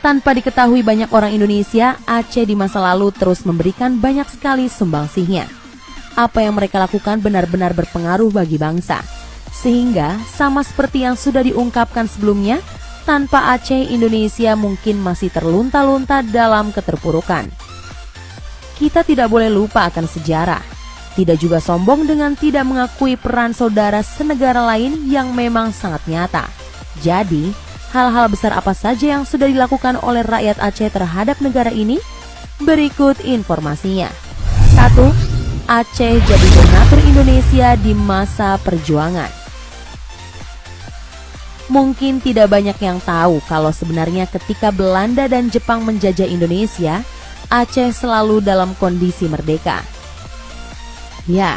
Tanpa diketahui banyak orang Indonesia, Aceh di masa lalu terus memberikan banyak sekali sumbangsihnya. Apa yang mereka lakukan benar-benar berpengaruh bagi bangsa. Sehingga, sama seperti yang sudah diungkapkan sebelumnya, tanpa Aceh, Indonesia mungkin masih terlunta-lunta dalam keterpurukan. Kita tidak boleh lupa akan sejarah. Tidak juga sombong dengan tidak mengakui peran saudara senegara lain yang memang sangat nyata. Jadi, hal-hal besar apa saja yang sudah dilakukan oleh rakyat Aceh terhadap negara ini? Berikut informasinya. 1. Aceh jadi donatur Indonesia di masa perjuangan. Mungkin tidak banyak yang tahu kalau sebenarnya ketika Belanda dan Jepang menjajah Indonesia, Aceh selalu dalam kondisi merdeka. Ya,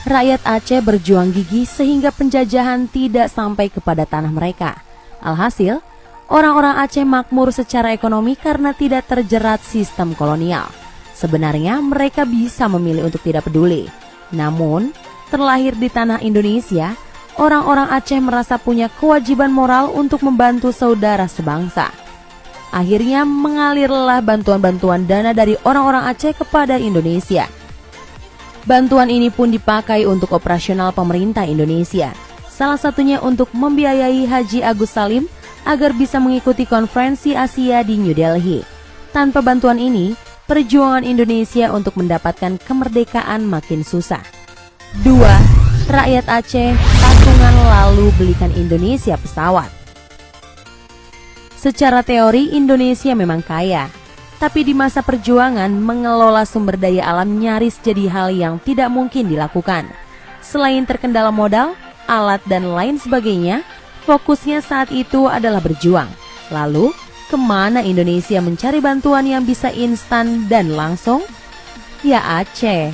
rakyat Aceh berjuang gigih sehingga penjajahan tidak sampai kepada tanah mereka. Alhasil, orang-orang Aceh makmur secara ekonomi karena tidak terjerat sistem kolonial. Sebenarnya mereka bisa memilih untuk tidak peduli. Namun, terlahir di tanah Indonesia, orang-orang Aceh merasa punya kewajiban moral untuk membantu saudara sebangsa. Akhirnya mengalirlah bantuan-bantuan dana dari orang-orang Aceh kepada Indonesia. Bantuan ini pun dipakai untuk operasional pemerintah Indonesia. Salah satunya untuk membiayai Haji Agus Salim agar bisa mengikuti konferensi Asia di New Delhi. Tanpa bantuan ini, perjuangan Indonesia untuk mendapatkan kemerdekaan makin susah. 2. Rakyat Aceh patungan lalu belikan Indonesia pesawat. Secara teori Indonesia memang kaya, tapi di masa perjuangan mengelola sumber daya alam nyaris jadi hal yang tidak mungkin dilakukan. Selain terkendala modal, alat dan lain sebagainya, fokusnya saat itu adalah berjuang. Lalu, kemana Indonesia mencari bantuan yang bisa instan dan langsung? Ya Aceh.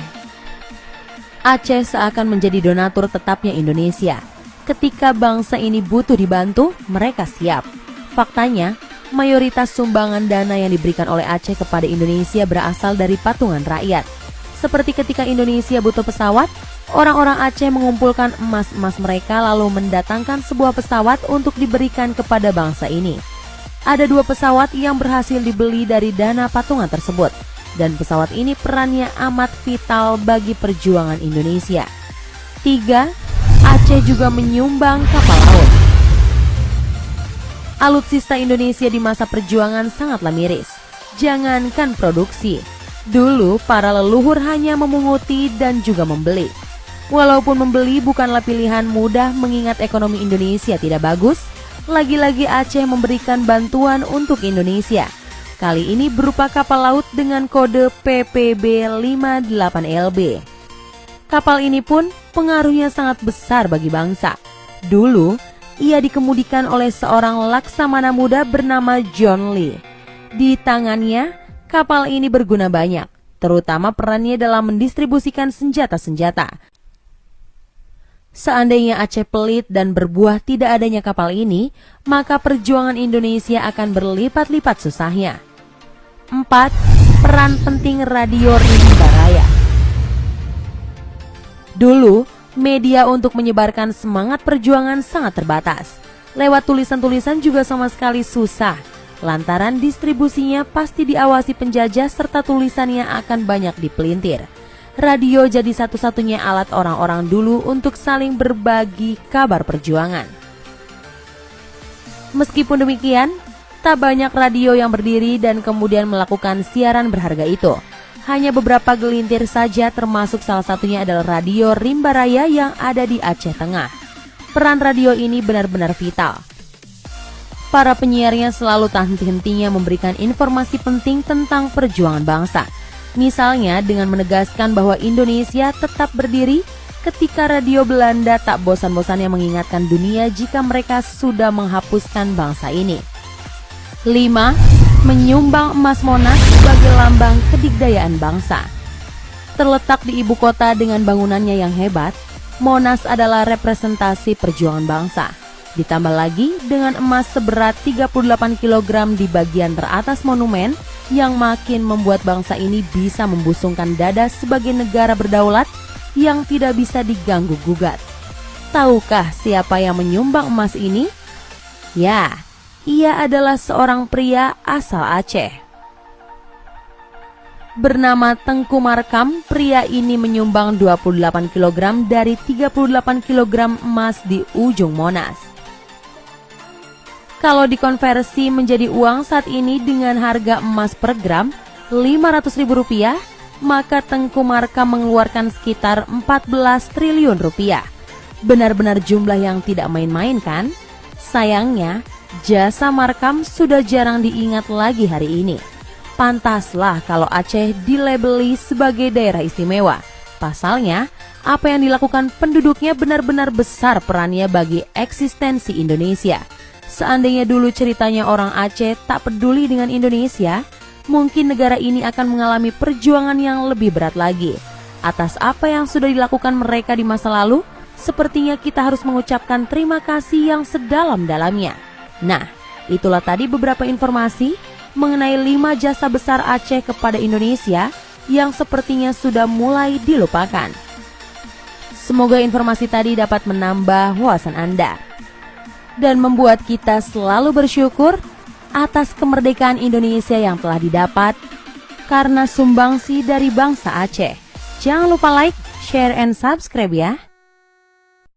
Aceh seakan menjadi donatur tetapnya Indonesia. Ketika bangsa ini butuh dibantu, mereka siap. Faktanya, mayoritas sumbangan dana yang diberikan oleh Aceh kepada Indonesia berasal dari patungan rakyat. Seperti ketika Indonesia butuh pesawat, orang-orang Aceh mengumpulkan emas-emas mereka lalu mendatangkan sebuah pesawat untuk diberikan kepada bangsa ini. Ada 2 pesawat yang berhasil dibeli dari dana patungan tersebut, dan pesawat ini perannya amat vital bagi perjuangan Indonesia. 3. Aceh juga menyumbang kapal laut. Alutsista Indonesia di masa perjuangan sangatlah miris. Jangankan produksi, dulu para leluhur hanya memunguti dan juga membeli. Walaupun membeli bukanlah pilihan mudah mengingat ekonomi Indonesia tidak bagus, lagi-lagi Aceh memberikan bantuan untuk Indonesia. Kali ini berupa kapal laut dengan kode PPB-58LB. Kapal ini pun pengaruhnya sangat besar bagi bangsa. Dulu, ia dikemudikan oleh seorang laksamana muda bernama John Lee. Di tangannya, kapal ini berguna banyak, terutama perannya dalam mendistribusikan senjata-senjata. Seandainya Aceh pelit dan berbuah tidak adanya kapal ini, maka perjuangan Indonesia akan berlipat-lipat susahnya. 4. Peran penting radio rimba raya. Dulu, media untuk menyebarkan semangat perjuangan sangat terbatas. Lewat tulisan-tulisan juga sama sekali susah, lantaran distribusinya pasti diawasi penjajah serta tulisannya akan banyak dipelintir. Radio jadi satu-satunya alat orang-orang dulu untuk saling berbagi kabar perjuangan. Meskipun demikian, tak banyak radio yang berdiri dan kemudian melakukan siaran berharga itu. Hanya beberapa gelintir saja, termasuk salah satunya adalah radio Rimba Raya yang ada di Aceh Tengah. Peran radio ini benar-benar vital. Para penyiarnya selalu tak henti-hentinya memberikan informasi penting tentang perjuangan bangsa. Misalnya dengan menegaskan bahwa Indonesia tetap berdiri ketika radio Belanda tak bosan-bosannya mengingatkan dunia jika mereka sudah menghapuskan bangsa ini. 5. Menyumbang emas Monas sebagai lambang kedigdayaan bangsa. Terletak di ibu kota dengan bangunannya yang hebat, Monas adalah representasi perjuangan bangsa. Ditambah lagi dengan emas seberat 38 kg di bagian teratas monumen yang makin membuat bangsa ini bisa membusungkan dada sebagai negara berdaulat yang tidak bisa diganggu-gugat. Tahukah siapa yang menyumbang emas ini? Ya, Ia adalah seorang pria asal Aceh. Bernama Tengku Markam, pria ini menyumbang 28 kg dari 38 kg emas di ujung Monas. Kalau dikonversi menjadi uang saat ini dengan harga emas per gram Rp500.000, maka Tengku Markam mengeluarkan sekitar 14 triliun rupiah. Benar-benar jumlah yang tidak main-main kan? Sayangnya, jasa Markam sudah jarang diingat lagi hari ini. Pantaslah kalau Aceh dilabeli sebagai daerah istimewa. Pasalnya, apa yang dilakukan penduduknya benar-benar besar perannya bagi eksistensi Indonesia. Seandainya dulu ceritanya orang Aceh tak peduli dengan Indonesia, mungkin negara ini akan mengalami perjuangan yang lebih berat lagi. Atas apa yang sudah dilakukan mereka di masa lalu, sepertinya kita harus mengucapkan terima kasih yang sedalam-dalamnya. Nah, itulah tadi beberapa informasi mengenai 5 jasa besar Aceh kepada Indonesia yang sepertinya sudah mulai dilupakan. Semoga informasi tadi dapat menambah wawasan Anda dan membuat kita selalu bersyukur atas kemerdekaan Indonesia yang telah didapat karena sumbangsi dari bangsa Aceh. Jangan lupa like, share, and subscribe ya.